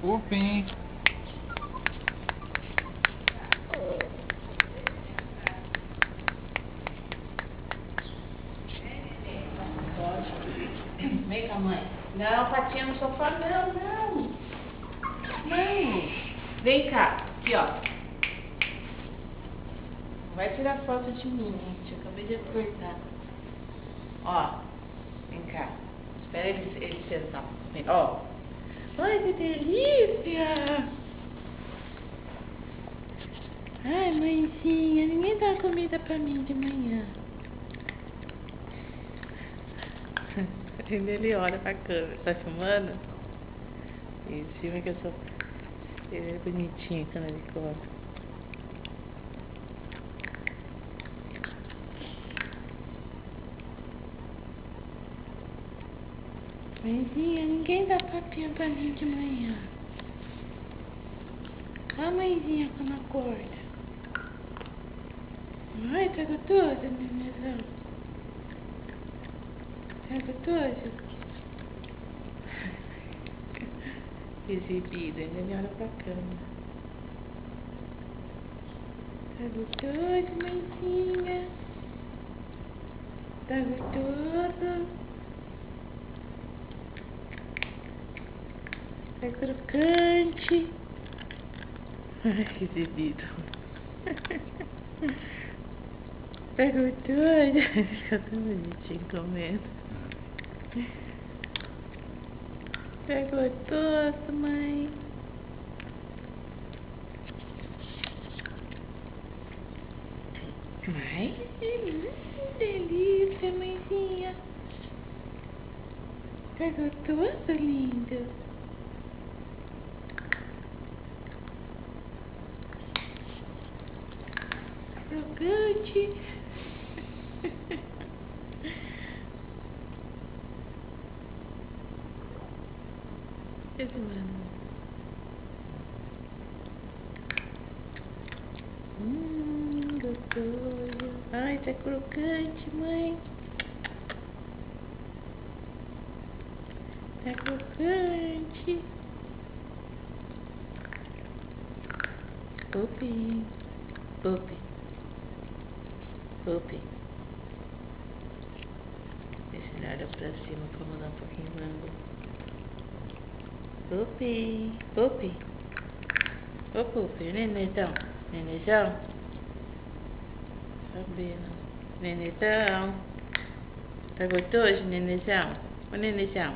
Upim. Vem com a mãe. Não, patinha no sofá, não, não. Não. Vem cá, aqui, ó. Não vai tirar foto de mim, gente. Eu acabei de cortar. Ó, vem cá. Espera ele sentar. Vem, ó. Ai, que delícia! Ai, mãezinha, ninguém dá comida pra mim de manhã. Ele olha pra câmera. Tá filmando? Em cima que eu sou... Ele é bonitinho quando ele come. Mãezinha, ninguém dá papinha pra mim de manhã. A mãezinha quando acorda. Ai, tá gostoso, nenezão? Tá gostoso? Exibido, ainda me olha pra câmera. Tá gostoso, mãezinha? Tá gostoso? Tá crocante? Ai, que exibido. Tá gostoso? Fica tão bonitinho comendo. Tá gostoso, mãe? Ai, delícia, mãezinha. Tá gostoso, lindo? Crocante. Esse mano. Gostoso. Ai, tá crocante, mãe. Tá crocante. Pupi. Pupi. Pupi. Esse ele olha pra cima pra mudar um pouquinho o ângulo. Pupi. Pupi. Ô Pupi, nenezão. Nenezão. Sabendo. Nenezão. Tá gostoso, nenezão? Ô nenezão.